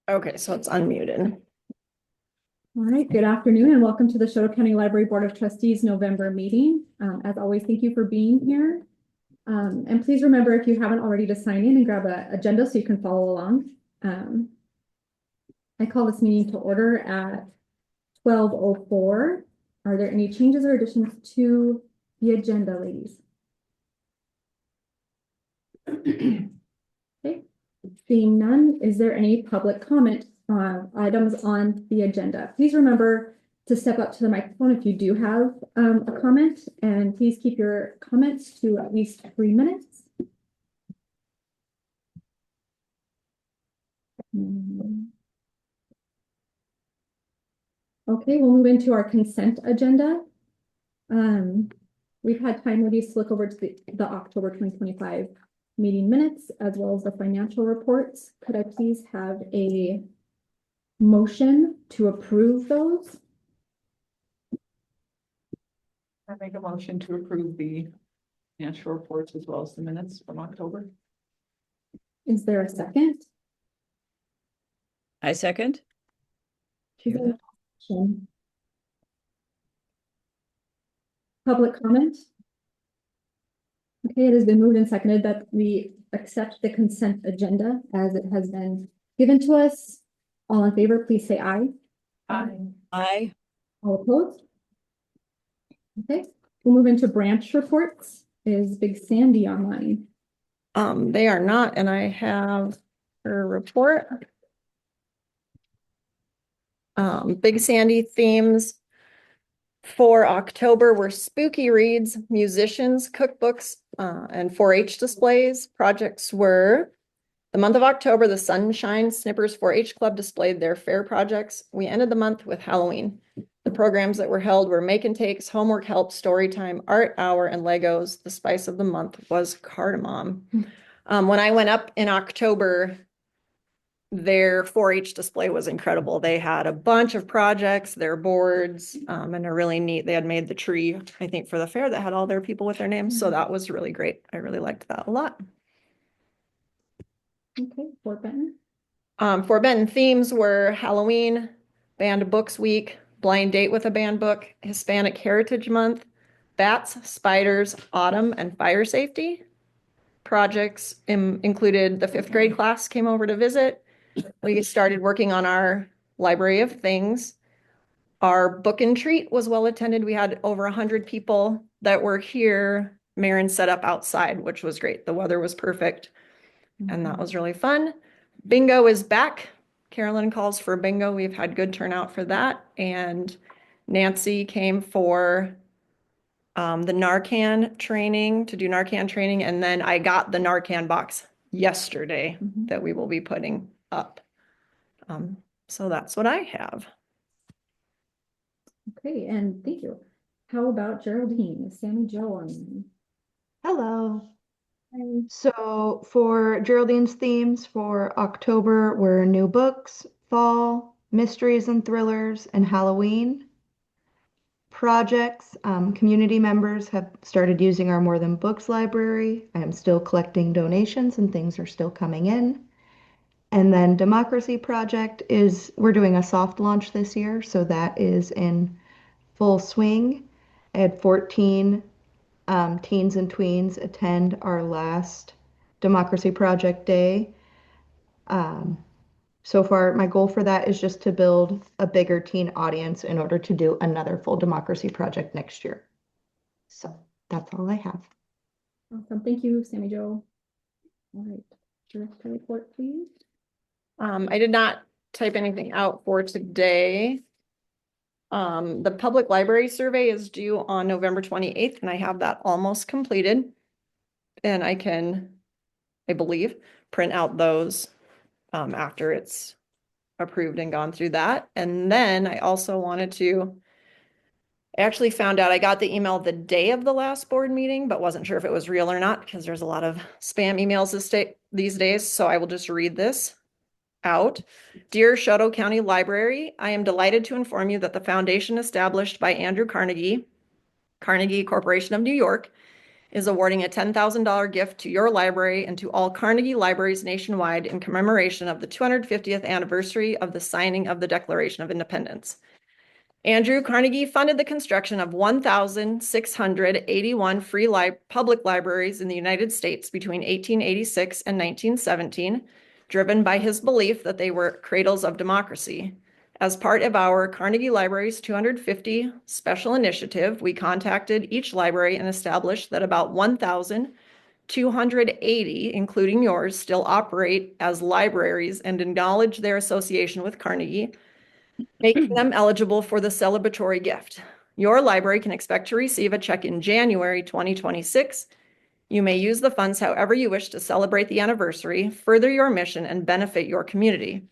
Okay, so it's unmuted. All right, good afternoon and welcome to the Chouteau County Library Board of Trustees November meeting. As always, thank you for being here. And please remember, if you haven't already, to sign in and grab an agenda so you can follow along. I call this meeting to order at 12:04. Are there any changes or additions to the agenda, ladies? Okay, seeing none, is there any public comment on items on the agenda? Please remember to step up to the microphone if you do have a comment, and please keep your comments to at least 3 minutes. Okay, we'll move into our consent agenda. We've had time, ladies, to look over to the October 2025 meeting minutes as well as the financial reports. Could I please have a motion to approve those? I make a motion to approve the financial reports as well as the minutes from October. Is there a second? I second. Is there a motion? Public comment? Okay, it has been moved and seconded that we accept the consent agenda as it has been given to us. All in favor, please say aye. Aye. All opposed? Okay, we'll move into branch reports. Is Big Sandy online? They are not, and I have her report. Big Sandy themes for October were spooky reads, musicians, cookbooks, and 4-H displays. Projects were the month of October, the Sunshine Snippers 4-H Club displayed their fair projects. We ended the month with Halloween. The programs that were held were make and takes, homework help, story time, art hour, and Legos. The spice of the month was cardamom. When I went up in October, their 4-H display was incredible. They had a bunch of projects, their boards, and a really neat, they had made the tree, I think, for the fair that had all their people with their names. So that was really great. I really liked that a lot. Okay, Fort Benton. Fort Benton themes were Halloween, Banned Books Week, Blind Date with a Banned Book, Hispanic Heritage Month, Bats, Spiders, Autumn, and Fire Safety. Projects included the 5th grade class came over to visit. We started working on our library of things. Our book and treat was well attended. We had over 100 people that were here. Marin set up outside, which was great. The weather was perfect, and that was really fun. Bingo is back. Carolyn calls for bingo. We've had good turnout for that. And Nancy came for the Narcan training, to do Narcan training. And then I got the Narcan box yesterday that we will be putting up. So that's what I have. Okay, and thank you. How about Geraldine? Is Sammy Joe on? Hello. Hi. So for Geraldine's themes for October were new books, fall, mysteries and thrillers, and Halloween. Projects, community members have started using our More Than Books library. I am still collecting donations and things are still coming in. And then Democracy Project is, we're doing a soft launch this year, so that is in full swing. I had 14 teens and tweens attend our last Democracy Project Day. So far, my goal for that is just to build a bigger teen audience in order to do another full Democracy Project next year. So that's all I have. Awesome. Thank you, Sammy Joe. All right, director report, please. I did not type anything out for today. The public library survey is due on November 28th, and I have that almost completed. And I can, I believe, print out those after it's approved and gone through that. And then I also wanted to, I actually found out I got the email the day of the last board meeting, but wasn't sure if it was real or not because there's a lot of spam emails these days. So I will just read this out. Dear Chouteau County Library, I am delighted to inform you that the foundation established by Andrew Carnegie, Carnegie Corporation of New York, is awarding a $10,000 gift to your library and to all Carnegie libraries nationwide in commemoration of the 250th anniversary of the signing of the Declaration of Independence. Andrew Carnegie funded the construction of 1,681 free public libraries in the United States between 1886 and 1917, driven by his belief that they were cradles of democracy. As part of our Carnegie Libraries 250 special initiative, we contacted each library and established that about 1,280, including yours, still operate as libraries and acknowledge their association with Carnegie, making them eligible for the celebratory gift. Your library can expect to receive a check in January 2026. You may use the funds however you wish to celebrate the anniversary, further your mission, and benefit your community.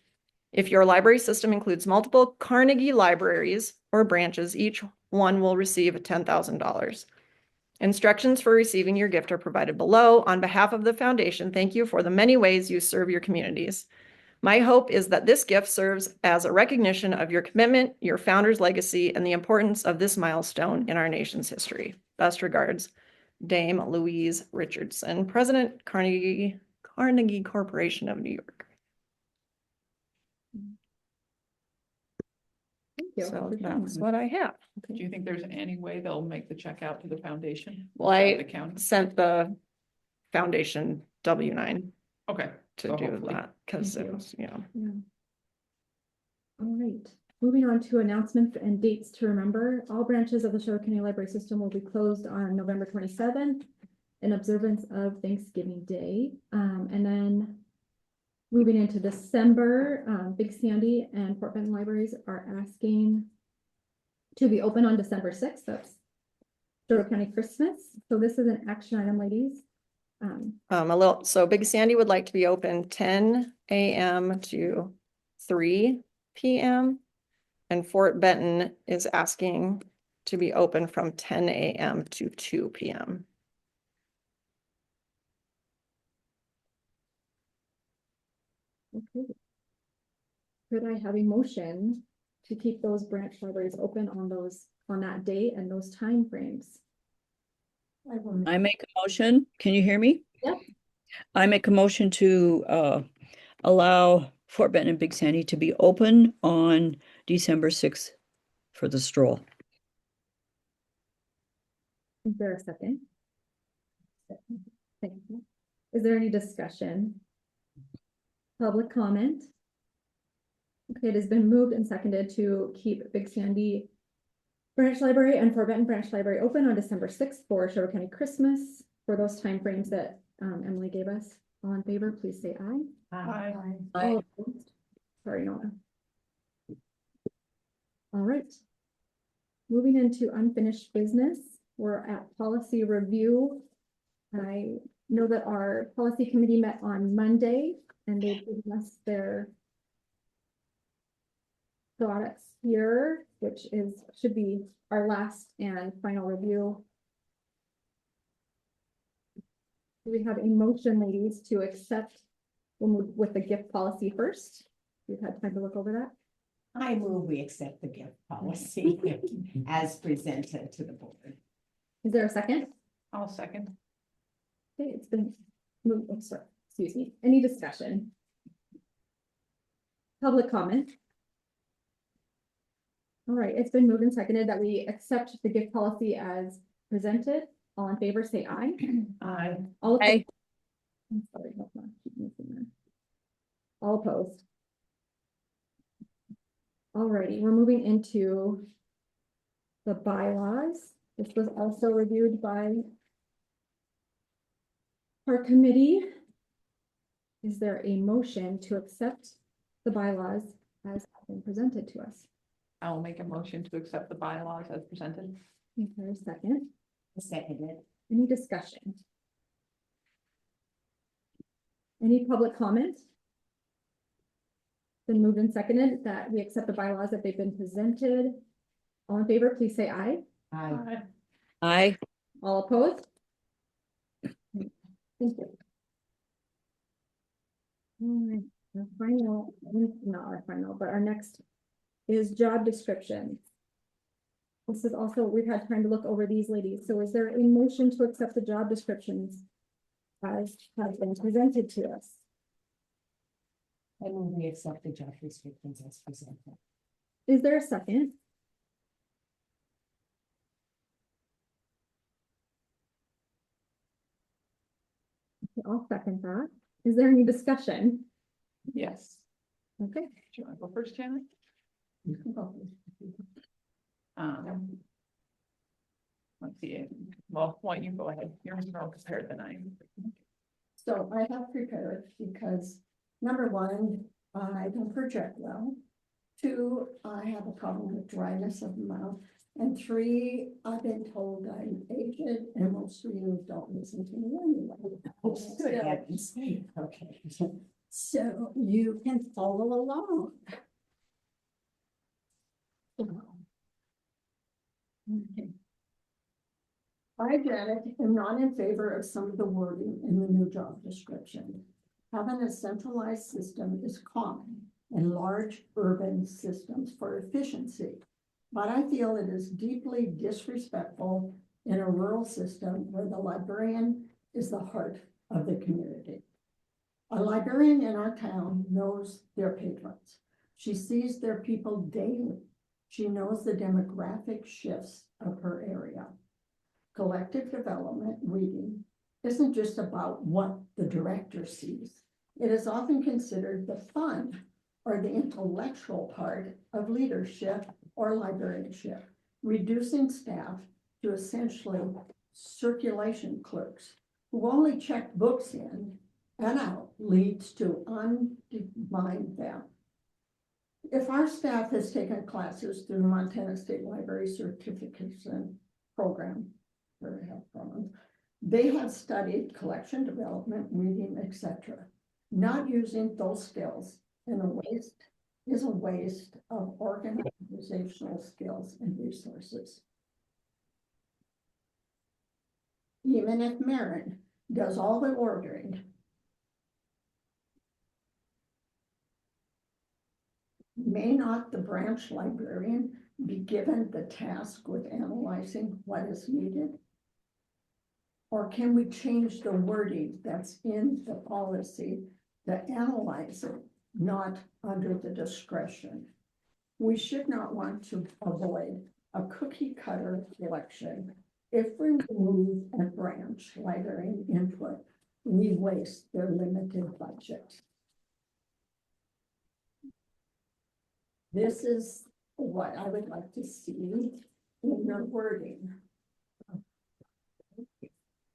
If your library system includes multiple Carnegie libraries or branches, each one will receive $10,000. Instructions for receiving your gift are provided below. On behalf of the foundation, thank you for the many ways you serve your communities. My hope is that this gift serves as a recognition of your commitment, your founder's legacy, and the importance of this milestone in our nation's history. Best regards, Dame Louise Richardson, President, Carnegie Corporation of New York. Thank you. So for sharing that's that. what I have. Do you think there's any way they'll make the check out to the foundation? Well, instead of I the county? sent the foundation W-9 Okay. to So do hopefully- that because Thank it you. was, Yeah. All right, moving on to announcements and dates to remember. All branches of the Chouteau County Library System will be closed on November 27th in observance of Thanksgiving Day. And then moving into December, Big Sandy and Fort Benton libraries are asking to be open on December 6th. That's Chouteau County Christmas. So this is an action item, ladies. so Big Sandy would like to be open 10 a.m. to 3 p.m. and Fort Benton is asking to be open from 10 a.m. to 2 p.m. Okay. Could I have a motion to keep those branch libraries open on that day and those timeframes? I make a motion. Can you hear me? Yep. I make a motion to allow Fort Benton and Big Sandy to be open on December 6th for the stroll. Is there a second? Thank you. Is there any discussion? Public comment? Okay, it has been moved and seconded to keep Big Sandy Branch Library and Fort Benton Branch Library open on December 6th for Chouteau County Christmas for those timeframes that Emily gave us. All in favor, please say aye. Aye. All opposed? Sorry, Nona. All right. Moving into unfinished business, we're at policy review. I know that our policy committee met on Monday and they've given us their products here, which should be our last and final review. Do we have a motion, ladies, to accept, we'll move with the gift policy first? We've had time to look over that. I move we accept the gift policy as presented to the board. Is there a second? I'll second. Okay, it's been moved, oh, sorry, excuse me, any discussion? Public comment? All right, it's been moved and seconded that we accept the gift policy as presented. All in favor, say aye. Aye. All opposed? Aye. I'm sorry, hold on, keep missing that. All opposed? Alrighty, we're moving into the bylaws. This was also reviewed by our committee. Is there a motion to accept the bylaws as have been presented to us? I will make a motion to accept the bylaws as presented. Is there a second? Seconded. Any discussion? Any public comment? Been moved and seconded that we accept the bylaws that they've been presented. All in favor, please say aye. Aye. Aye. All opposed? Thank you. All right, our final, not our final, but our next is job description. This is also, we've had time to look over these ladies. So is there a motion to accept the job descriptions as has been presented to us? I move we accept the job descriptions as presented. Is there a second? Okay, I'll second that. Is there any discussion? Yes. Okay. Do you want to go first, Janet? You can go. Let's see, well, why don't you go ahead, yours are all prepared than I. So I have prepared because number one, I don't project well. Two, I have a problem with dryness of the mouth. And three, I've been told I'm aged and most of you don't listen to me anyway. Good heavens. Okay. So you can follow along. Okay. I, Janet, am not in favor of some of the wording in the new job description. Having a centralized system is common in large urban systems for efficiency, but I feel it is deeply disrespectful in a rural system where the librarian is the heart of the community. A librarian in our town knows their patrons. She sees their people daily. She knows the demographic shifts of her area. Collective development reading isn't just about what the director sees. It is often considered the fun or the intellectual part of leadership or librarianship, reducing staff to essentially circulation clerks who only check books in and out leads to undermine them. If our staff has taken classes through the Montana State Library Certification Program, they have studied collection development, reading, etc. Not using those skills is a waste of organizational skills and resources. Even if Marin does all the ordering, may not the branch librarian be given the task with analyzing what is needed? Or can we change the wording that's in the policy to analyze it, not under the discretion? We should not want to avoid a cookie cutter collection. If we remove a branch librarian input, we waste their limited budget. This is what I would like to see in your wording.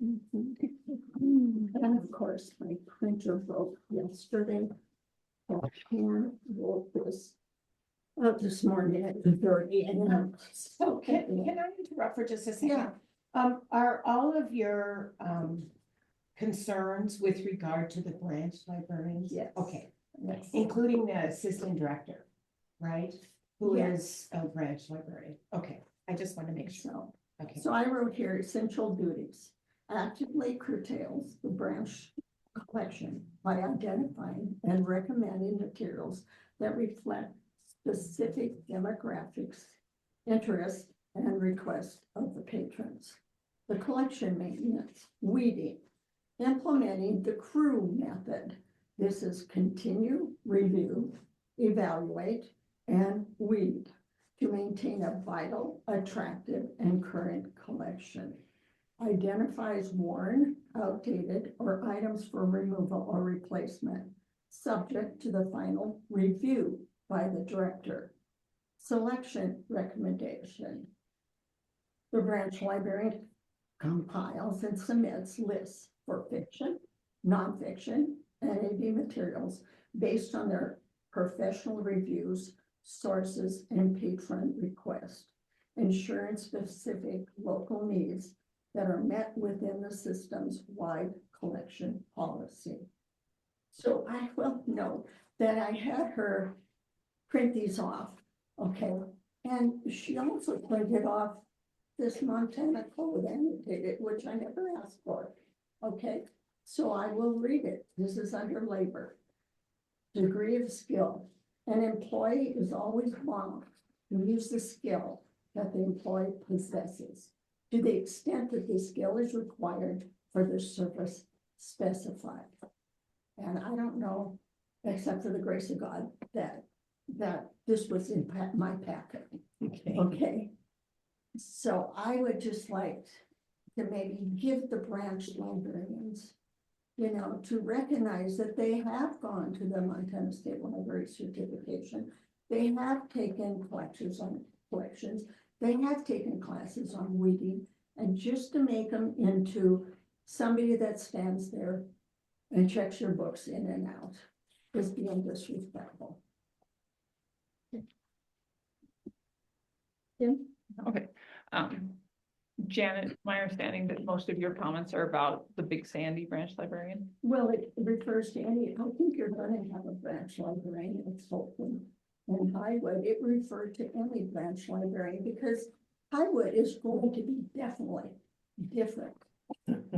And of course, my printer broke yesterday. I wrote this this morning at 2:30 a.m. So can I interrupt for just a second? Yeah. Are all of your concerns with regard to the branch librarians? Yes. Okay, Yes. including the assistant director, right? Who Yes. is a branch librarian? Okay, I just want to make sure. Okay. So I wrote here, essential duties actively curtails the branch collection by identifying and recommending materials that reflect specific demographics, interests, and requests of the patrons. The collection maintenance, weeding, implementing the crew method. This is continue, review, evaluate, and weed to maintain a vital, attractive, and current collection. Identifies worn, outdated, or items for removal or replacement, subject to the final review by the director. Selection recommendation. The branch librarian compiles and submits lists for fiction, nonfiction, and AV materials based on their professional reviews, sources, and patron requests, ensuring specific local needs that are met within the system's wide collection policy. So I will note that I had her print these off, okay? And she also printed off this Montana code annotated, which I never asked for, okay? So I will read it. This is under labor. Degree of skill. An employee is always bound to use the skill that the employee possesses to the extent that the skill is required for the service specified. And I don't know, except for the grace of God, that this was in my packet. Okay. Okay. So I would just like to maybe give the branch librarians, you know, to recognize that they have gone to the Montana State Library certification. They have taken collections. They have taken classes on weeding, and just to make them into somebody that stands there and checks your books in and out is being disrespectful. Tim? Okay. Janet, my understanding that most of your comments are about the Big Sandy branch librarian. Well, it refers to any, I think you're gonna have a branch librarian at Fulton and Highwood. It referred to any branch librarian because Highwood is going to be definitely different.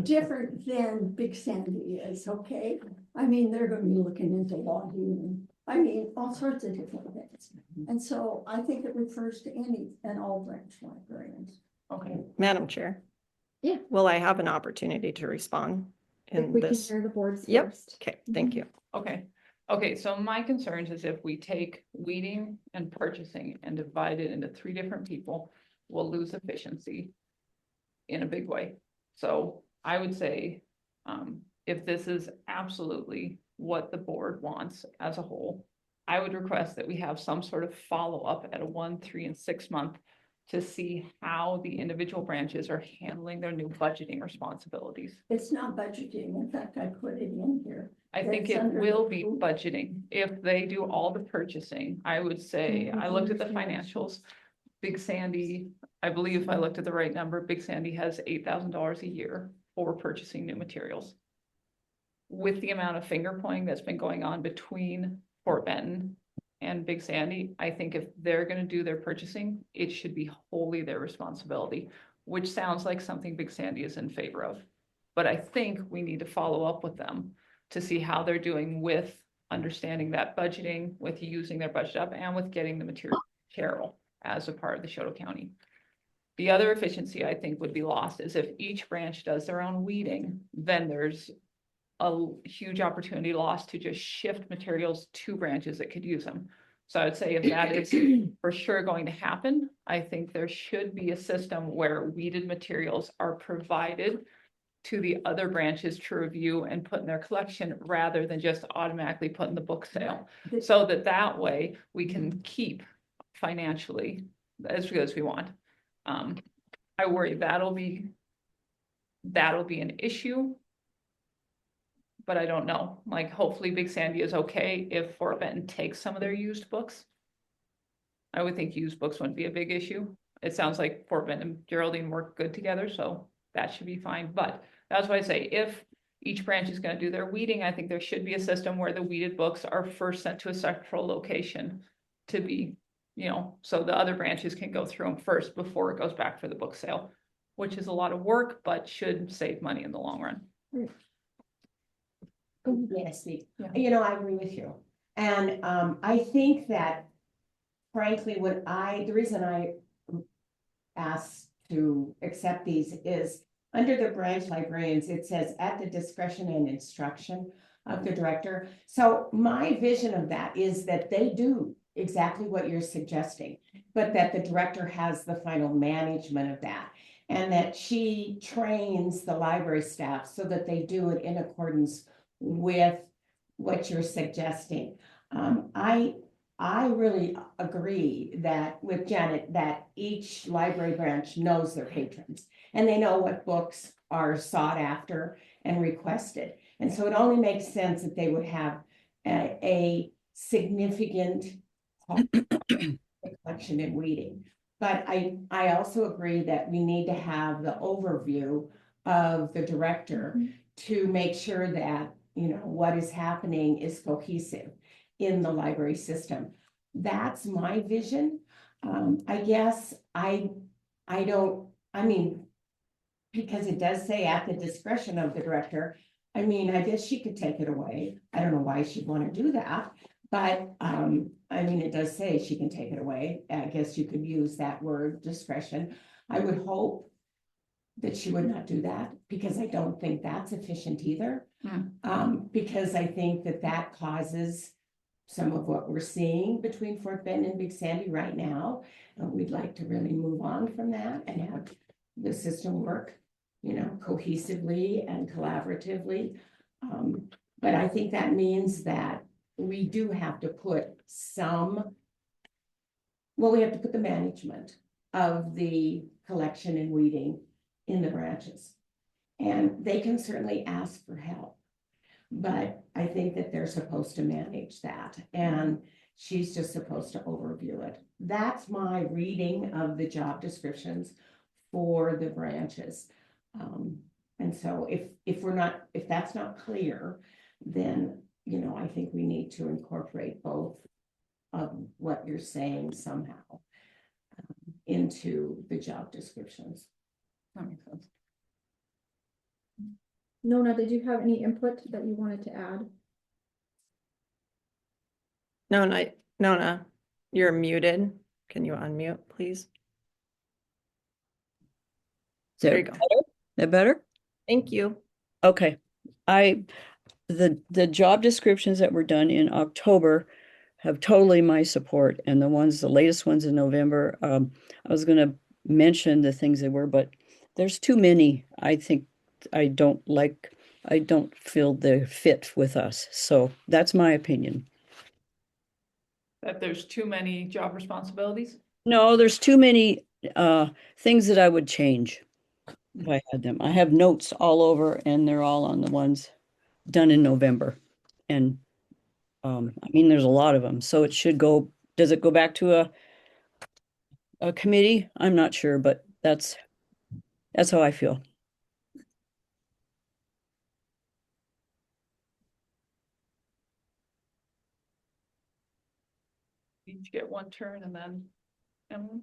Different than Big Sandy is, okay? I mean, they're gonna be looking into logging and, I mean, all sorts of different things. And so I think it refers to any and all branch librarians. Okay. Madam Chair. Yeah. Will I have an opportunity to respond If in we can this? hear the boards Yep. first. Okay, thank you. Okay. Okay, so my concerns is if we take weeding and purchasing and divide it into 3 different people, we'll lose efficiency in a big way. So I would say, if this is absolutely what the board wants as a whole, I would request that we have some sort of follow-up at a 1, 3, and 6 month to see how the individual branches are handling their new budgeting responsibilities. It's not budgeting. In fact, I put it in here. I think It's it under will the be food. budgeting. If they do all the purchasing, I would say, I looked at the financials. Big Sandy, I believe if I looked at the right number, Big Sandy has $8,000 a year for purchasing new materials. With the amount of finger pointing that's been going on between Fort Benton and Big Sandy, I think if they're gonna do their purchasing, it should be wholly their responsibility, which sounds like something Big Sandy is in favor of. But I think we need to follow up with them to see how they're doing with understanding that budgeting, with using their budget up, and with getting the material to Carroll as a part of the Chouteau County. The other efficiency I think would be lost is if each branch does their own weeding, then there's a huge opportunity lost to just shift materials to branches that could use them. So I would say if that is for sure going to happen, I think there should be a system where weeded materials are provided to the other branches to review and put in their collection rather than just automatically put in the book sale. So that way we can keep financially as good as we want. I worry that'll be an issue. But I don't know, like hopefully Big Sandy is okay if Fort Benton takes some of their used books. I would think used books wouldn't be a big issue. It sounds like Fort Benton and Geraldine work good together, so that should be fine. But that's why I say if each branch is gonna do their weeding, I think there should be a system where the weeded books are first sent to a central location to be, so the other branches can go through them first before it goes back for the book sale, which is a lot of work, but should save money in the long run. Yes, Yeah. I agree with you. And I think that frankly, the reason I asked to accept these is under the branch librarians, it says at the discretion and instruction of the director. So my vision of that is that they do exactly what you're suggesting, but that the director has the final management of that. And that she trains the library staff so that they do it in accordance with what you're suggesting. I really agree that with Janet, that each library branch knows their patrons and they know what books are sought after and requested. And so it only makes sense that they would have a significant collection and weeding. But I also agree that we need to have the overview of the director to make sure that what is happening is cohesive in the library system. That's my vision. I guess because it does say at the discretion of the director, I guess she could take it away. I don't know why she'd want to do that, But, I mean, it does say she can take it away. I guess you could use that word discretion. I would hope that she would not do that, because I don't think that's efficient either. Because I think that that causes some of what we're seeing between Fort Bend and Big Sandy right now. And we'd like to really move on from that and have the system work, you know, cohesively and collaboratively. But I think that means that we do have to put some, well, we have to put the management of the collection and weeding in the branches. And they can certainly ask for help. But I think that they're supposed to manage that, and she's just supposed to overview it. That's my reading of the job descriptions for the branches. And so if that's not clear, then, you know, I think we need to incorporate both of what you're saying somehow into the job descriptions. That makes sense. Nona, did you have any input that you wanted to add? Nona, you're muted. Can you unmute, please? There you go. That better? Thank you. Okay. The job descriptions that were done in October have totally my support, and the latest ones in November, I was gonna mention the things they were, but there's too many. I think I don't feel they're fit with us. So that's my opinion. That there's too many job responsibilities? No, there's too many things that I would change if I had them. I have notes all over, and they're all on the ones done in November. And I mean, there's a lot of them. So it should go, does it go back to a committee? I'm not sure, but that's how I feel. Each get one turn and then Emily?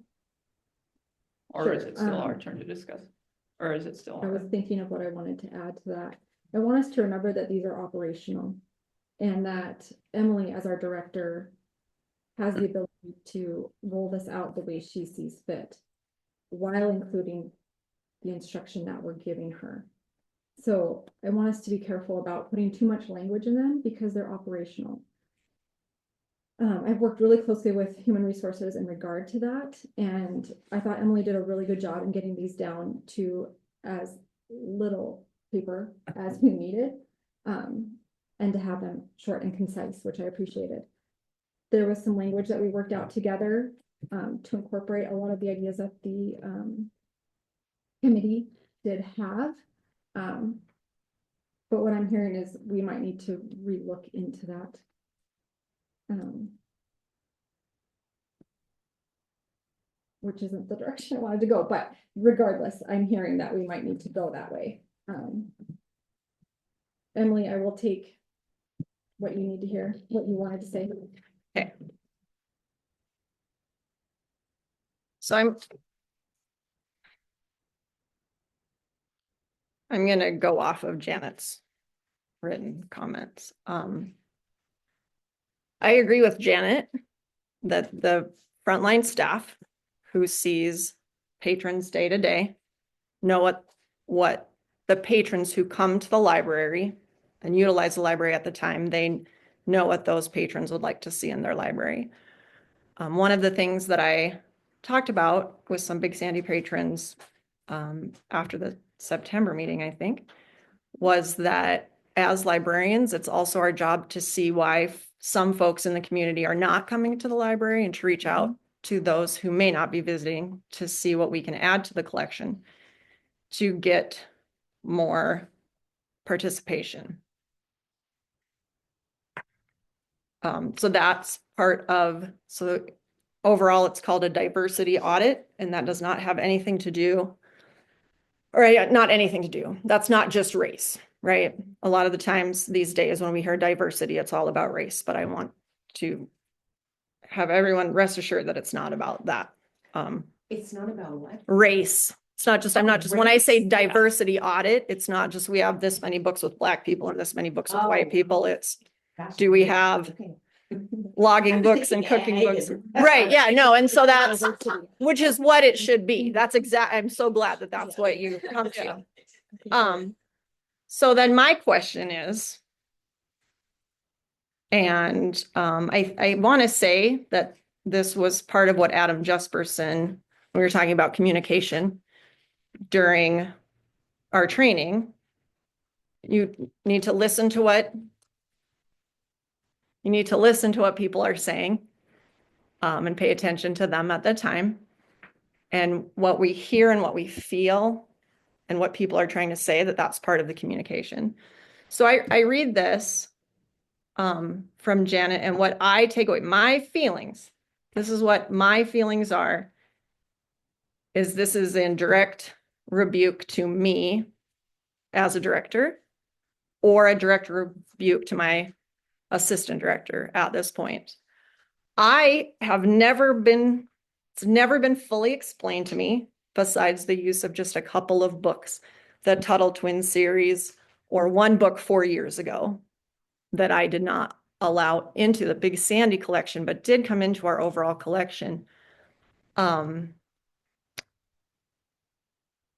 Or is Sure, it still our turn to discuss? Or is it still? I was thinking of what I wanted to add to that. I want us to remember that these are operational, and that Emily, as our director, has the ability to roll this out the way she sees fit, while including the instruction that we're giving her. So I want us to be careful about putting too much language in them, because they're operational. I've worked really closely with human resources in regard to that, and I thought Emily did a really good job in getting these down to as little paper as we needed, and to have them short and concise, which I appreciated. There was some language that we worked out together to incorporate a lot of the ideas that the committee did have. But what I'm hearing is we might need to relook into that. Which isn't the direction I wanted to go, but regardless, I'm hearing that we might need to go that way. Emily, I will take what you need to hear, what you wanted to say. Okay. So I'm gonna go off of Janet's written comments. I agree with Janet that the frontline staff who sees patrons day to day know what the patrons who come to the library and utilize the library at the time, they know what those patrons would like to see in their library. One of the things that I talked about with some Big Sandy patrons after the September meeting, I think, was that as librarians, it's also our job to see why some folks in the community are not coming to the library, and to reach out to those who may not be visiting to see what we can add to the collection to get more participation. So that's part of, so overall it's called a diversity audit, and that does not have anything to do, or not anything to do. That's not just race, right? A lot of the times these days when we hear diversity, it's all about race, but I want to have everyone rest assured that it's not about that. It's not about what? Race. It's not just, I'm not just, when I say diversity audit, it's not just we have this many books with Black people and this many books with white people. It's, Gotcha. do we have Okay. logging books and cooking books. Right, yeah, no, and so that's, which is what it should be. That's I'm so glad that that's what you come to. So then my question is, and I want to say that this was part of what Adam Jesperson, we were talking about communication during our training. You need to listen to what people are saying, and pay attention to them at the time. And what we hear and what we feel and what people are trying to say, that's part of the communication. So I read this from Janet, and what I take away, my feelings, this is what my feelings are, is this is in direct rebuke to me as a director, or a direct rebuke to my assistant director at this point. It's never been fully explained to me, besides the use of just a couple of books, the Tuttle Twin series, or one book 4 years ago that I did not allow into the Big Sandy collection, but did come into our overall collection.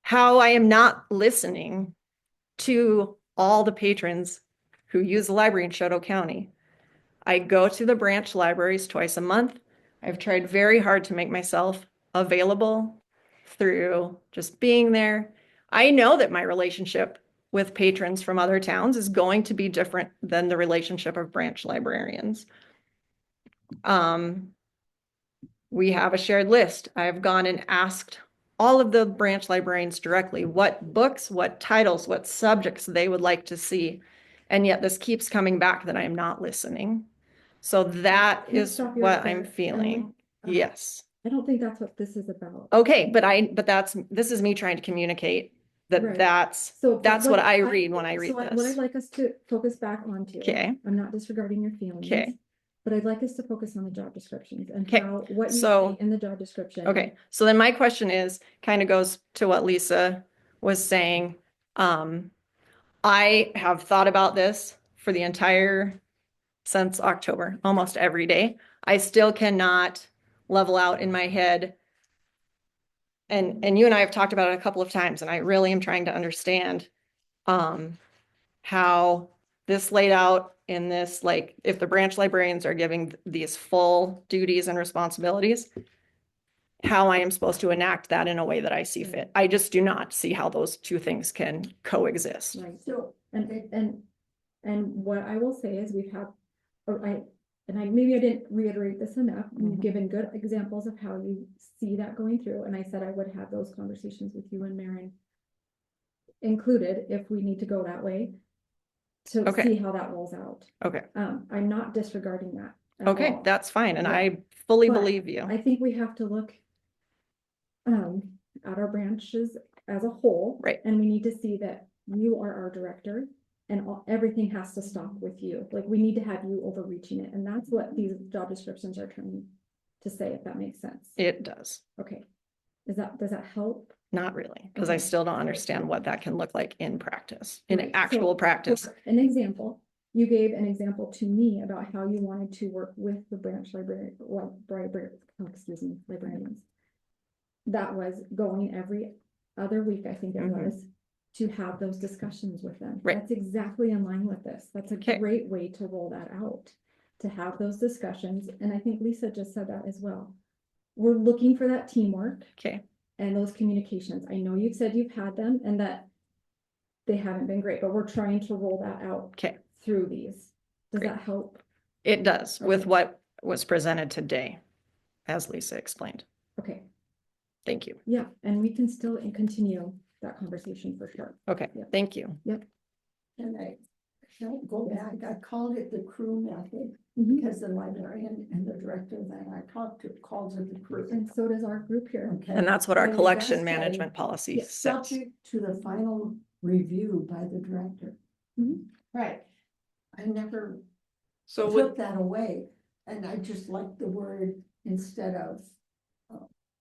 How I am not listening to all the patrons who use the library in Chouteau County. I go to the branch libraries twice a month. I've tried very hard to make myself available through just being there. I know that my relationship with patrons from other towns is going to be different than the relationship of branch librarians. We have a shared list. I've gone and asked all of the branch librarians directly what books, what titles, what subjects they would like to see. And yet this keeps coming back that I am not listening. So that Can I is stop you what right there, I'm feeling. Emily? Yes. I don't think that's what this is about. Okay, this is me trying to communicate that Right. that's So what I read when I read What I'd this. like us to focus back onto. Okay. I'm not disregarding your feelings. Okay. But I'd like us to focus on the job descriptions and Okay, how, what you so- see in the job description. Okay, so then my question is, kind of goes to what Lisa was saying. I have thought about this for the entire, since October, almost every day. I still cannot level out in my head. And you and I have talked about it a couple of times, and I really am trying to understand how this laid out in this, like, if the branch librarians are giving these full duties and responsibilities, how I am supposed to enact that in a way that I see fit. I just do not see how those two things can coexist. Right, so, and what I will say is we've had, maybe I didn't reiterate this enough. You've Mhm. given good examples of how you see that going through, and I said I would have those conversations with you and Maren included if we need to go that way to Okay. see how that rolls out. Okay, I'm not disregarding that at okay, all. that's fine, and Yeah. I fully But believe you. I think we have to look at our branches as a whole. Right. And we need to see that you are our director and everything has to stop with you. Like, we need to have you overreaching it. And that's what these job descriptions are trying to say, if that makes sense. It does, Okay. Does that help? not really, because I Okay. still don't understand what that can look like in practice, in Right, actual so, practice. for an example, you gave an example to me about how you wanted to work with the branch librarians. That was going every other week, I think it Mhm. was, to have those discussions with them. Right. That's exactly in line with this. That's a Okay. great way to roll that out, to have those discussions. And I think Lisa just said that as well. We're looking for that teamwork Okay, and those communications. I know you've said you've had them and that they haven't been great, but we're trying to roll that out okay, through these. Does Great. that help? it does with Okay. what was presented today, as Lisa explained. Okay, Thank you. yeah, and we can still continue that conversation for sure. Okay, Yeah. thank you. And I go back, I called it the crew method Mhm. because the librarian and the director that I talked to calls it the crew. And so does our group here. Okay. And that's what our And it collection does say, management policy yeah, says. subject to the final review by the director. Right. I never So took with, that away, and I just like the word instead of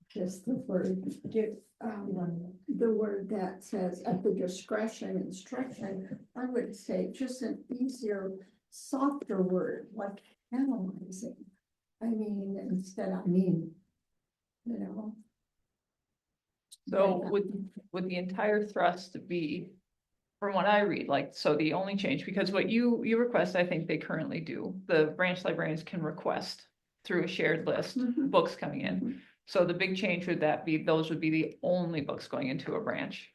just the word, the word that says at the discretion instruction, I would say just an easier, softer word, like analyzing. I mean, you know. So would the entire thrust be, from what I read, like, so the only change, because what you request, I think they currently do, the branch librarians can request through a shared list, Mhm. books coming in. Mhm. So the big change would that be, those would be the only books going into a branch.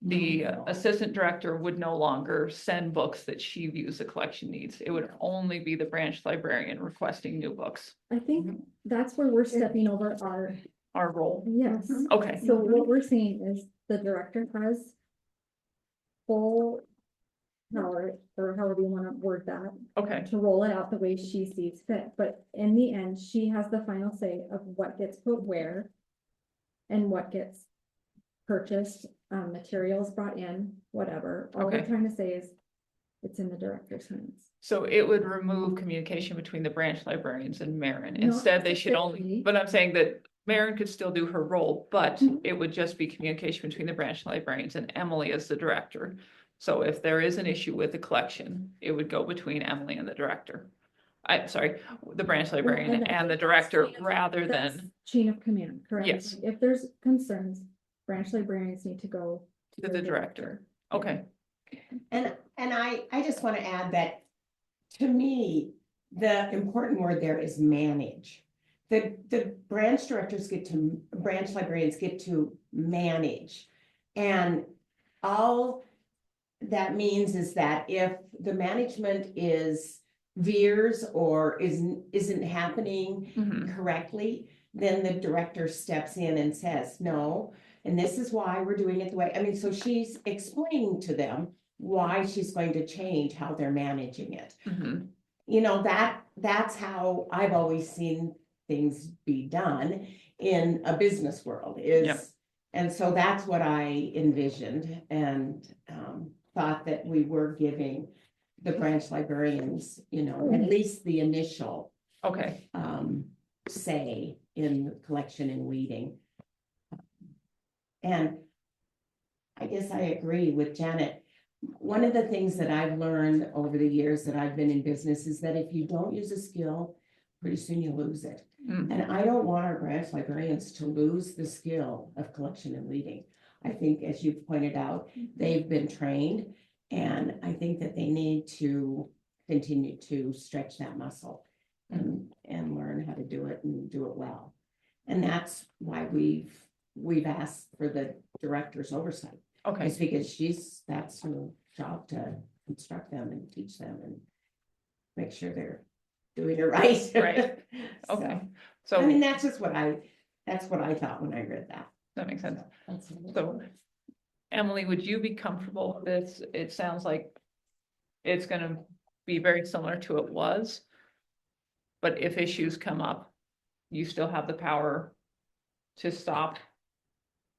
The assistant director would no longer send books that she views the collection needs. It would only be the branch librarian requesting new books, I think that's where we're stepping over our role. yes. Okay, So what we're saying is the director has full power, or however you wanna word that, okay, to roll it out the way she sees fit, but in the end, she has the final say of what gets put where and what gets purchased, materials brought in, whatever. All we're Okay. trying to say is it's in the director's hands. so it would remove communication between the branch librarians and Maren. Not Instead, they should only, necessarily. but I'm saying that Maren could still do her role, but Mhm. it would just be communication between the branch librarians and Emily as the director. So if there is an issue with the collection, it would go between Emily and the director. Sorry, the branch librarian and and the that's director chain of- rather That's than chain of command, correct? Yes. Like, if there's concerns, branch librarians need to go to to the director. Okay, And I just want to add that, to me, the important word there is manage. The branch directors branch librarians get to manage. And all that means is that if the management veers or isn't happening Mhm. correctly, then the director steps in and says, no, and this is why we're doing it the way, I mean, so she's explaining to them why she's going to change how they're managing it. Mhm. You know, that's how I've always seen things be done in a business world Yep. and so that's what I envisioned and thought that we were giving the branch librarians, you know, at least the initial Okay, say in collection and weeding. And I guess I agree with Janet. One of the things that I've learned over the years that I've been in business is that if you don't use a skill, pretty soon you lose it. Mhm. And I don't want our branch librarians to lose the skill of collection and leading. I think, as you've pointed out, they've been trained, and I think that they need to continue to stretch that muscle and learn how to do it and do it well. And that's why we've asked for the director's oversight. okay, It's because that's her job to instruct them and teach them and make sure they're doing it right. Right. So, okay. I mean, So that's what I thought when I read that. that makes sense. That's- So Emily, would you be comfortable with this? It sounds like it's gonna be very similar to it was. But if issues come up, you still have the power to stop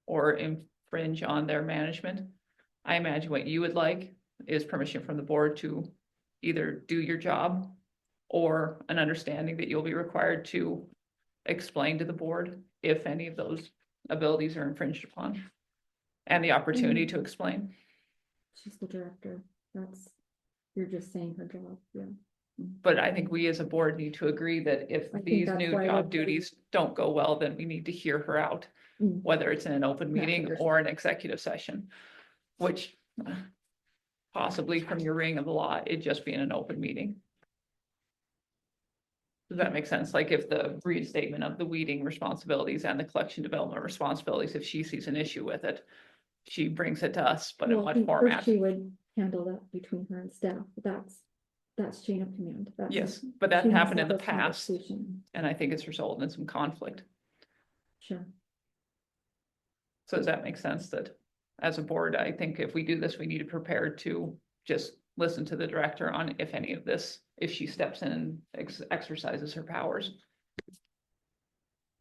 or infringe on their management. I imagine what you would like is permission from the board to either do your job or an understanding that you'll be required to explain to the board if any of those abilities are infringed upon. And the opportunity to explain. She's the director. You're just saying her job, yeah. But I think we as a board need to agree that if I think these that's new why job we're- duties don't go well, then we need to hear her out. Mm. Whether it's in an open That's meeting understandable. or an executive session, which possibly from your reading of the law, it'd just be in an open meeting. Does that make sense? Like if the reinstatement of the weeding responsibilities and the collection development responsibilities, if she sees an issue with it, she brings it to us, but in Well, I what think first format? she would handle that between her and staff. That's chain of command. Yes, but that she has happened to in the have those past, conversations. and I think it's resulted in some conflict. Sure. So does that make sense that as a board, I think if we do this, we need to prepare to just listen to the director on if any of this, if she steps in and exercises her powers.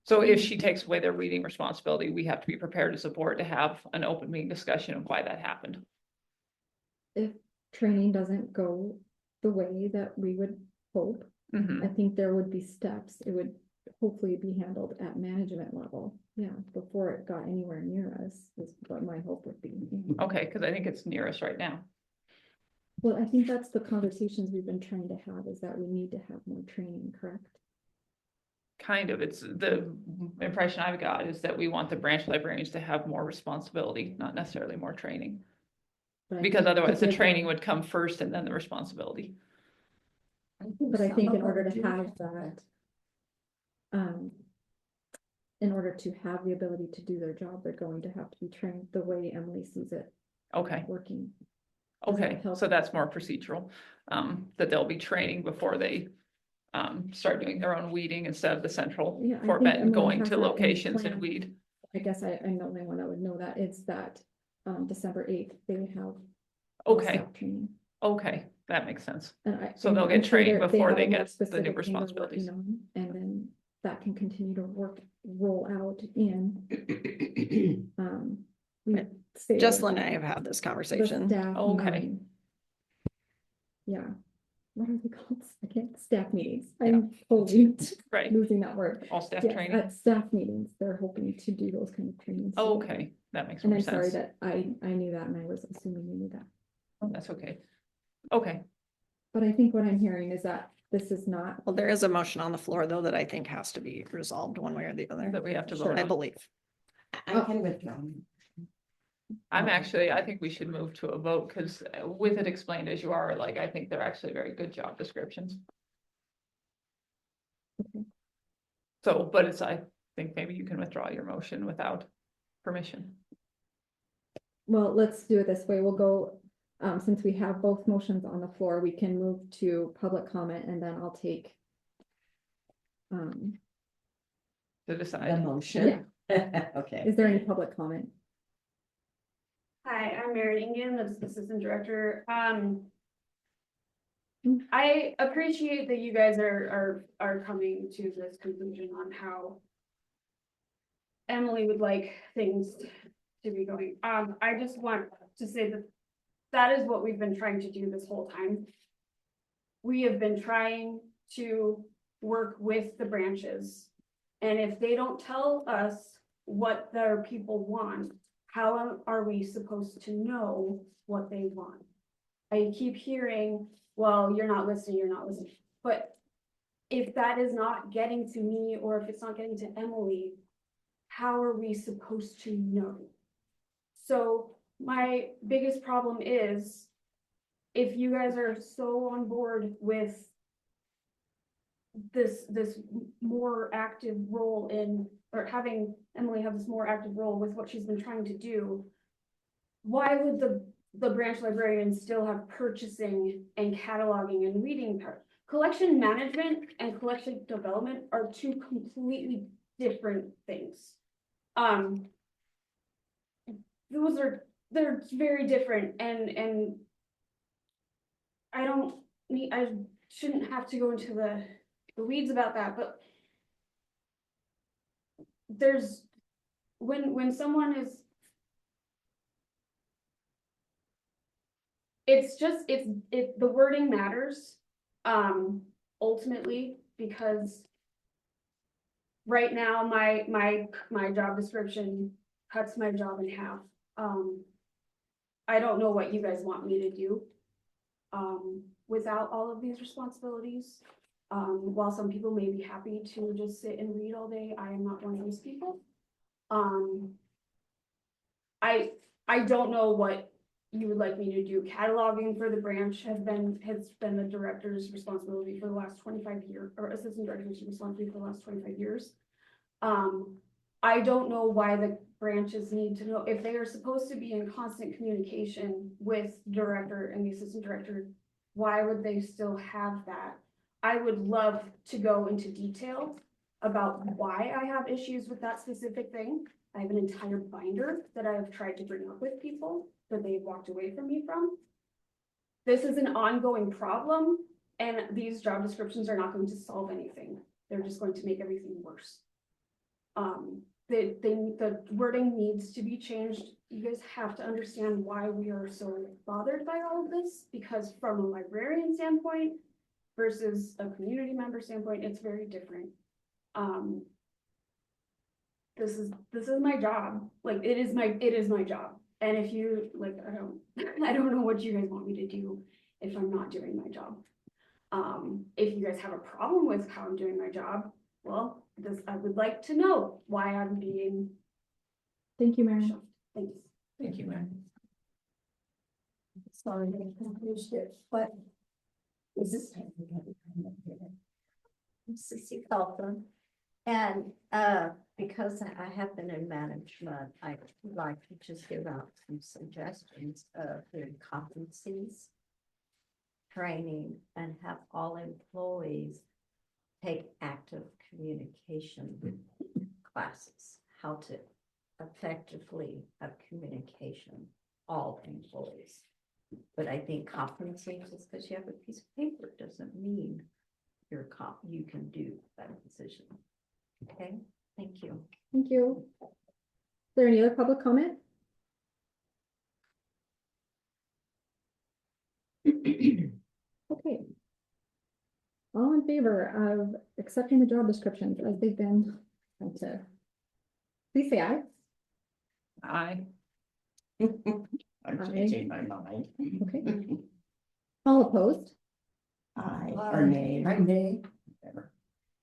So if she takes away their reading responsibility, we have to be prepared as a board to have an open meeting discussion of why that happened. If training doesn't go the way that we would hope, Mhm. I think there would be steps. It would hopefully be handled at management level. Yeah, before it got anywhere near us is what my hope would be. Okay, because I think it's near us right now. Well, I think that's the conversations we've been trying to have, is that we need to have more training, correct? Kind of, it's the impression I've got is that we want the branch librarians to have more responsibility, not necessarily more training. But I Because think otherwise to the give training them- would come first and then the responsibility. But I think in some order of to our have that, um, in order to have the ability to do their job, they're going to have to be trained the way Emily sees it Okay, working. Does that okay, help? so that's more procedural, that they'll be training before they start doing their own weeding instead of the central Yeah, I Fort think Benton Emily going has to that in the locations and plan. weed. I guess I'm the only one that would know that. It's that, December 8th, they have. Okay, staff training. okay, that makes sense. And I. So they'll I'm get sure trained they before have they a more get the new specific thing they're responsibilities. working on, and then that can continue to roll out in, we say Jocelyn and I have had this the conversation. staff Okay. meeting. Yeah, what are they called? I can't, staff meetings. I'm totally Right, losing that word. all staff Yes, training. at staff meetings, they're hoping to do those kind of trainings. together. Okay, that makes And more I'm sorry sense. that I knew that and I was assuming you knew that. Oh, that's okay. Okay, But I think what I'm hearing is that this is not, Well, there is a motion on the floor though that I think has to be resolved one way or the other, that we have to Sure. vote I on. believe. I can withdraw. I think we should move to a vote because with it explained as you are, like, I think they're actually very good job descriptions. Okay. So, but I think maybe you can withdraw your motion without permission. well, let's do it this way. We'll go, since we have both motions on the floor, we can move to public comment and then I'll take. To The decide. motion. Okay. Is there any public comment? Hi, I'm Mary Ingen, the Assistant Director. Mm. I appreciate that you guys are coming to this conclusion on how Emily would like things to be going. I just want to say that that is what we've been trying to do this whole time. We have been trying to work with the branches. And if they don't tell us what their people want, how are we supposed to know what they want? I keep hearing, well, you're not listening, but if that is not getting to me, or if it's not getting to Emily, how are we supposed to know? So my biggest problem is, if you guys are so on board with this more active role in, or having Emily have this more active role with what she's been trying to do, why would the branch librarian still have purchasing and cataloging and reading part? Collection management and collection development are two completely different things. They're very different, and I shouldn't have to go into the weeds about that, but there's, when someone is, the wording matters, ultimately, because right now, my job description cuts my job in half. I don't know what you guys want me to do, without all of these responsibilities. While some people may be happy to just sit and read all day, I am not one of those people. I don't know what you would like me to do. Cataloging for the branch has been the director's responsibility for the last 25 years, or assistant director's responsibility for the last 25 years. I don't know why the branches need to know, if they are supposed to be in constant communication with director and the assistant director, why would they still have that? I would love to go into detail about why I have issues with that specific thing. I have an entire binder that I have tried to bring up with people that they've walked away from me from. This is an ongoing problem, and these job descriptions are not going to solve anything. They're just going to make everything worse. The wording needs to be changed. You guys have to understand why we are so bothered by all of this, because from a librarian standpoint versus a community member standpoint, it's very different. This is my job. Like, it is my job. And if you, like, I don't know what you guys want me to do. if I'm not doing my job. If you guys have a problem with how I'm doing my job, well, I would like to know why I'm being Thank you, Mary. shoved. Thanks. Thank you, Mary. Sorry, I confused it, but is this? Sissy Felton. And because I have been in management, I'd like to just give out some suggestions of the competencies, training, and have all employees take active communication classes, how to effectively have communication, all employees. But I think competencies, just because you have a piece of paper doesn't mean you can do that position. Okay, thank you. Thank you. Is there any other public comment? Okay. All in favor of accepting the job descriptions as they've been sent to? Please say aye. Aye. I'm Aye. changing my mind. Okay. All opposed? Aye, or nay. Nay. Whatever.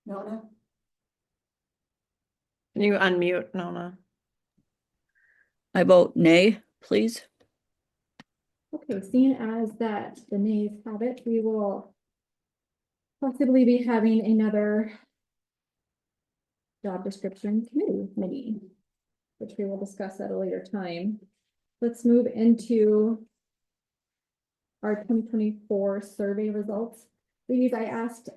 Nona? Can you unmute, Nona? I vote nay, please. Okay, seeing as that the nays have it, we will possibly be having another job description committee meeting, which we will discuss at a later time. Let's move into our 2024 survey results. Ladies, I asked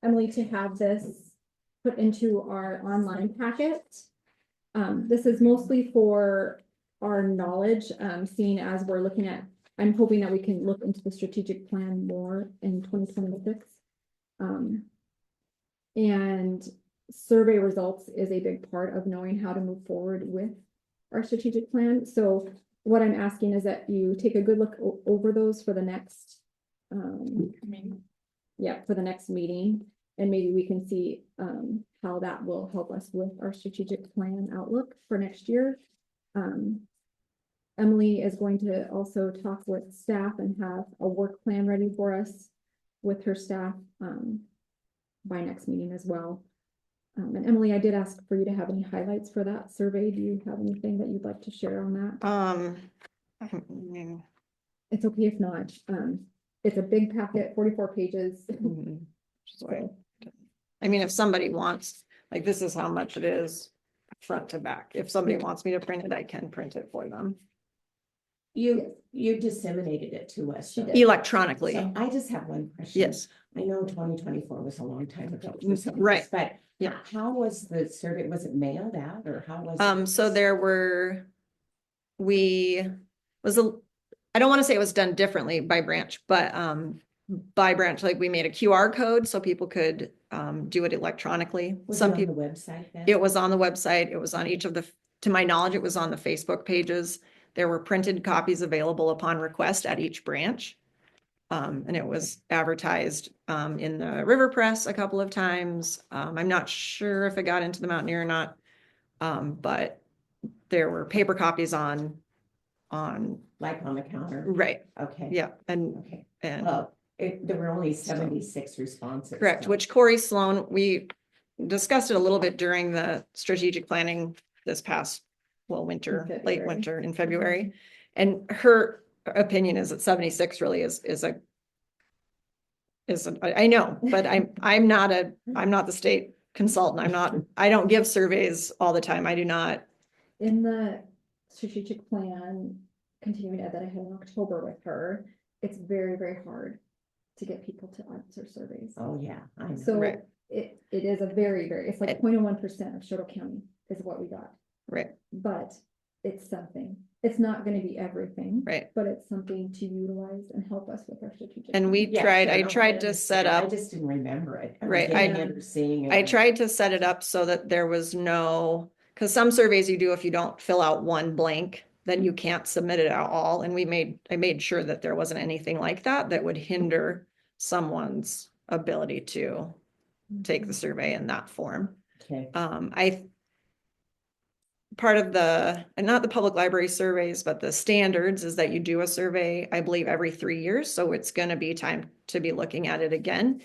Emily to have this put into our online packet. This is mostly for our knowledge, seeing as we're looking at, I'm hoping that we can look into the strategic plan more in 2026. And survey results is a big part of knowing how to move forward with our strategic plan. So what I'm asking is that you take a good look over those for the next, for the next meeting. And maybe we can see how that will help us with our strategic plan outlook for next year. Emily is going to also talk with staff and have a work plan ready for us with her staff by next meeting as well. And Emily, I did ask for you to have any highlights for that survey. Do you have anything that you'd like to share on that? I mean, It's okay if not. It's a big packet, 44 pages. So, I mean, if somebody wants, like, this is how much it is front to back. If somebody wants me to print it, I can print it for them You disseminated it to us. She so- did. electronically. So I just have one question. Yes. I know 2024 was a long time ago. Right. But Yeah. how was the survey? Was it mailed out or how was it? So there were, I don't want to say it was done differently by branch, but by branch, like we made a QR code so people could do it electronically. Was Some it on people, the website then? it was on the website, it was on each of the, to my knowledge, it was on the Facebook pages. There were printed copies available upon request at each branch. And it was advertised in the River Press a couple of times. I'm not sure if it got into the Mountaineer or not. But there were paper copies on, Like on the counter? right, Okay. yeah, and, Okay. and. Well, there were only 76 responses. Correct, so- which Corey Sloan, we discussed it a little bit during the strategic planning this past, well, winter, late February. winter in February. And her opinion is that 76 really is I know, but I'm not the state consultant. I don't give surveys all the time. I do not. in the strategic plan, continuing ed that I had in October with her, it's very, very hard to get people to answer surveys. Oh, yeah. I know. So Right. it is a very, it's like 0.01% of Chouteau County is what we got. Right, But it's something. It's not gonna be everything. right. But it's something to utilize and help us with our strategic. And we plan. Yeah, tried, I sure, tried to set I up, just didn't remember it. I Right, remember seeing it. I tried to set it up so that there was no, because some surveys you do, if you don't fill out one blank, then you can't submit it at all. And I made sure that there wasn't anything like that that would hinder someone's ability to take the survey in that form. Okay. part of the, and not the public library surveys, but the standards is that you do a survey, I believe, every 3 years. So it's going to be time to be looking at it again.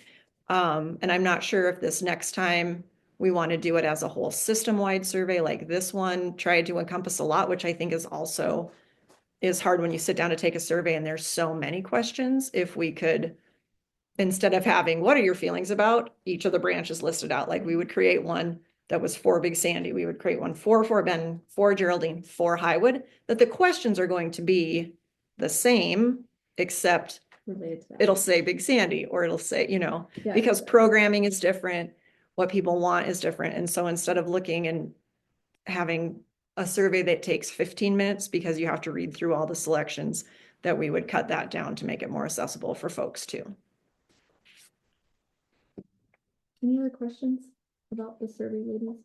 And I'm not sure if this next time we want to do it as a whole system-wide survey like this one tried to encompass a lot, which I think is also is hard when you sit down to take a survey and there's so many questions. If we could, instead of having, what are your feelings about each of the branches listed out, like we would create one that was for Big Sandy, we would create one for Fort Benton, for Geraldine, for Highwood, that the questions are going to be the same, except Related to that. it'll say Big Sandy, or it'll say, Yeah. because programming is different, what people want is different. And so instead of looking and having a survey that takes 15 minutes because you have to read through all the selections, that we would cut that down to make it more accessible for folks too. Any other questions about the survey, ladies?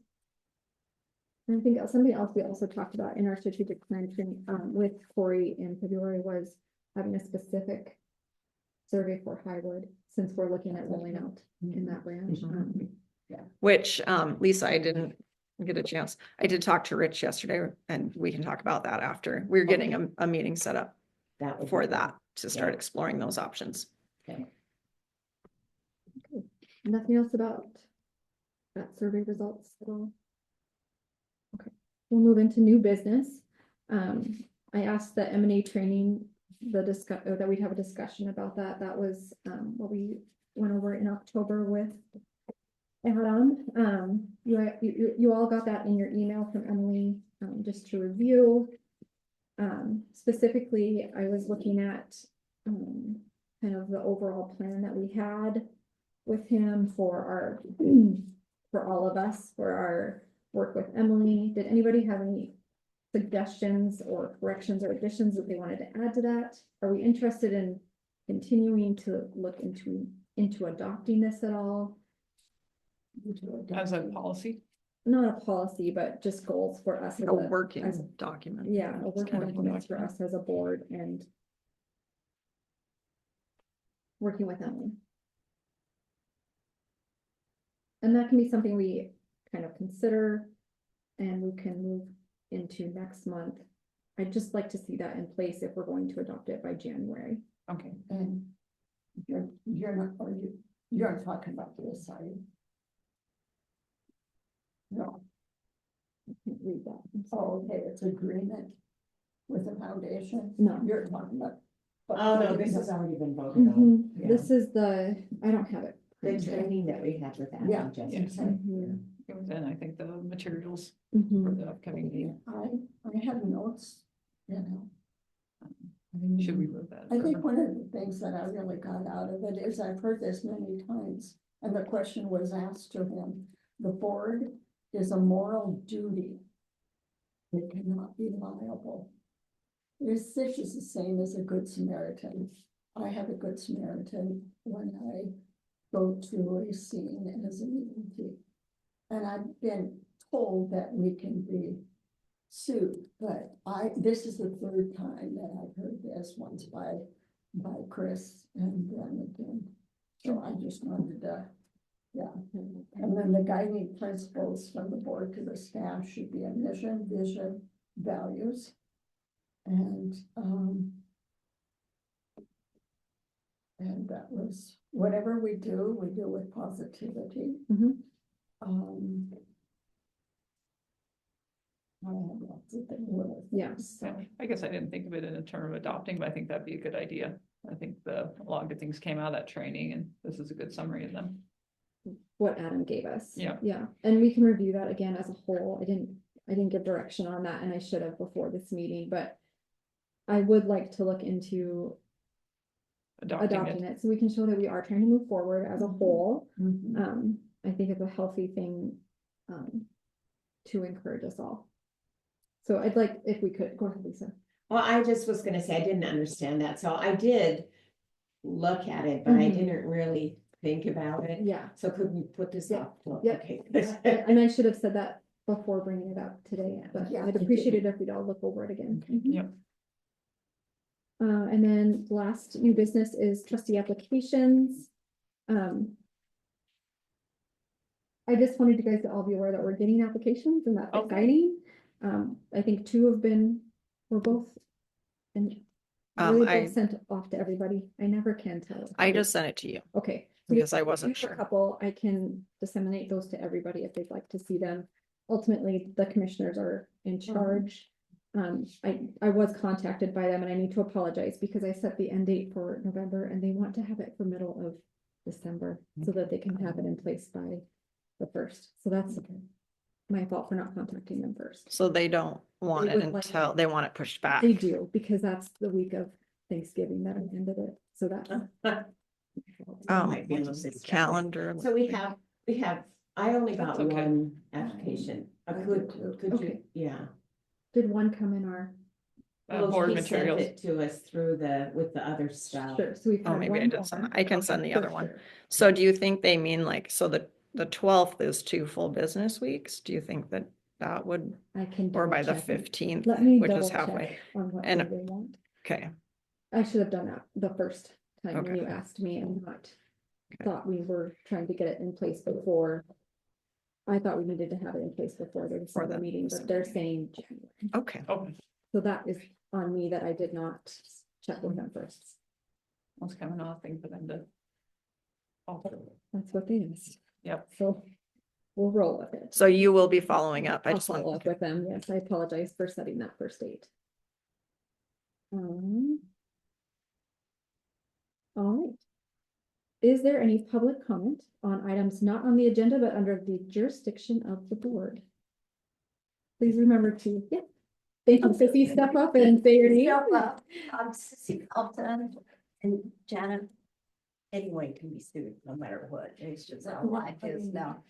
And I think something else we also talked about in our strategic plan training, with Corey in February was having a specific survey for Highwood, since we're looking at rolling out in that branch. Which, Lisa, I didn't get a chance. I did talk to Rich yesterday, and we can talk about that after. We're getting a meeting set up That would for be that, to start Yeah. exploring those options. Okay. Nothing else about that survey results at all? Okay, we'll move into new business. I asked the M&A training, that we'd have a discussion about that. That was, what we went over in October with Adam. You all got that in your email from Emily, just to review. Specifically, I was looking at, kind of the overall plan that we had with him for our, for all of us, for our work with Emily. Did anybody have any suggestions or corrections or additions that they wanted to add to that? Are we interested in continuing to look into adopting this at all? As a policy. Not a policy, but just goals for us. as A working as- document. Yeah, a It's working kind of document for us as a board and working with Emily. And that can be something we kind of consider and we can move into next month. I'd just like to see that in place if we're going to adopt it by January. Okay. And you're not, or you're talking about this, are you? No, I can't read that. I'm sorry. oh, okay, it's agreement with the foundation. No. You're talking about. Oh, no, this has already been voted on. Mhm. Yeah. This is I don't have it. The printed. training that we had with Adam Yeah. Jessica. Mhm. It was in, I think, the materials Mhm. for the upcoming meeting. I have notes, you know. Should we move that? I think one of the things that I really got out of it is I've heard this many times, and the question was asked to him. The board is a moral duty. It cannot be liable. It's such as the same as a good Samaritan. I have a good Samaritan when I go to a scene as an EMT. And I've been told that we can be sued, but this is the third time that I've heard this, once by Chris and then again. So I just wanted to, yeah. And then the guiding principles from the board to the staff should be a mission, vision, values. And that was, whatever we do with positivity. Mhm. I have lots of things with. Yes. Yeah, I guess I didn't think of it in a term of adopting, but I think that'd be a good idea. I think a lot of good things came out of that training, and this is a good summary of them. What Adam gave us. Yeah. Yeah, and we can review that again as a whole. I didn't give direction on that, and I should have before this meeting, but I would like to look into adopting it, so we can show that we are trying to move forward as a whole. I think it's a healthy thing, to encourage us all. So I'd like, if we could, go ahead, Lisa. Well, I just was gonna say, I didn't understand that, so I did look at it, but I Mhm. didn't really think about it. Yeah. So could we put this Yeah. off? till- Yeah. Okay. And I should have said that before bringing it up today, but Yeah, I'd I appreciate it didn't. if we'd all look over it again. Yep. And then last new business is trustee applications. I just wanted you guys to all be aware that we're getting applications and that's Okay. exciting. I think two were both. And Um, really I- both sent off to everybody. I never can tell. I just sent it to you. Okay. because I if wasn't you have sure. a couple, I can disseminate those to everybody if they'd like to see them. Ultimately, the commissioners are in charge. I was contacted by them and I need to apologize because I set the end date for November and they want to have it for middle of December so that they can have it in place by the 1st. So that's my fault for not contacting them first. So they don't want They it would like until, it. they want it pushed back. They do, because that's the week of Thanksgiving that I ended it, so that. Might be a little bit Calendar. So we have, I only got That's okay. one application. Could you, Okay. yeah. Did one come in our, Well, Board he sent materials. it to us through with the other stuff. sure, so we've Oh, had maybe I one did send, more. I can send the For other one. sure. So do you think they mean like, so the 12th is 2 full business weeks? Do you think that that would, I can. or by the double check it. 15th, Let me which double is halfway? check on what And- day they want. Okay, I should have done that the first time when Okay. you asked me and not Okay. thought we were trying to get it in place before. I thought we needed to have it in place before the December the meeting, but December they're meeting. saying January. okay. Oh, So that is on me that I did not check with them first. that's kind of nothing for them to. Oh, That's what they asked. Yep. So we'll roll with it. So you will be following up. I I'll just want. follow up with them. Yes, I apologize for setting that first date. All right. Is there any public comment on items not on the agenda but under the jurisdiction of the board? Please remember to, yeah. Thank you, Sissy, step up and say your name. I'm Sissy Compton and Janet. Anyone can be sued no matter what. It's just how life is now.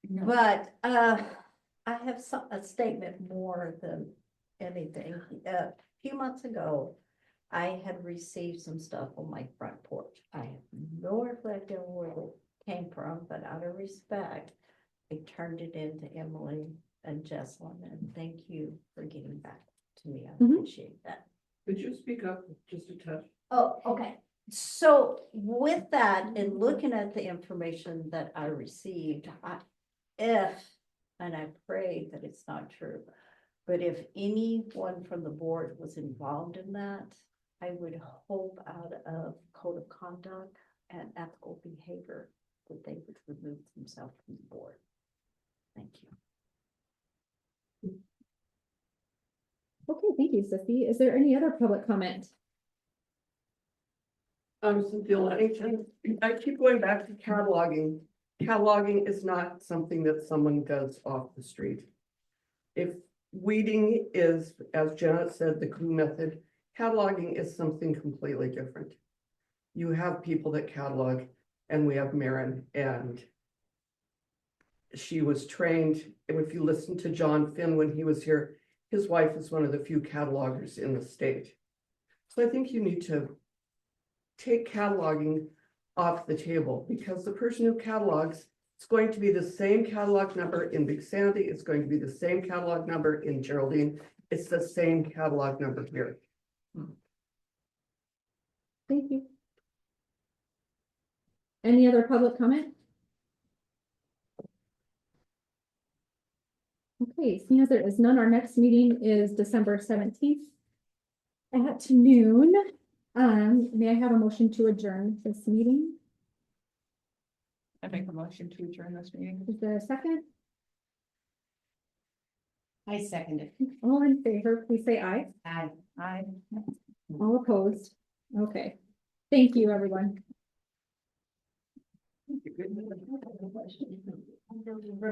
But I have a statement more than anything. A few months ago, I had received some stuff on my front porch. I have no reflection where it came from, but out of respect, I turned it in to Emily and Jesselyn, and thank you for getting back to me. I Mhm. appreciate that. Could you speak up just a touch? Oh, okay. So with that and looking at the information that I received, and I pray that it's not true, but if anyone from the board was involved in that, I would hope out of code of conduct and ethical behavior that they would remove themselves from the board. Thank you. Okay, thank you, Sissy. Is there any other public comment? Cynthia Lennington. I keep going back to cataloging. Cataloging is not something that someone does off the street. If weeding is, as Janet said, the clue method, cataloging is something completely different. You have people that catalog, and we have Marin, and she was trained. And if you listen to John Finn when he was here, his wife is one of the few catalogers in the state. So I think you need to take cataloging off the table, because the person who catalogs, it's going to be the same catalog number in Big Sandy, it's going to be the same catalog number in Geraldine, it's the same catalog number here. Thank you. Any other public comment? Okay, seeing as there is none, our next meeting is December 17th at noon. May I have a motion to adjourn this meeting? I make a motion to adjourn this meeting. Is there a second? I second it. All in favor, please say aye. Aye. All opposed? Okay. Thank you, everyone.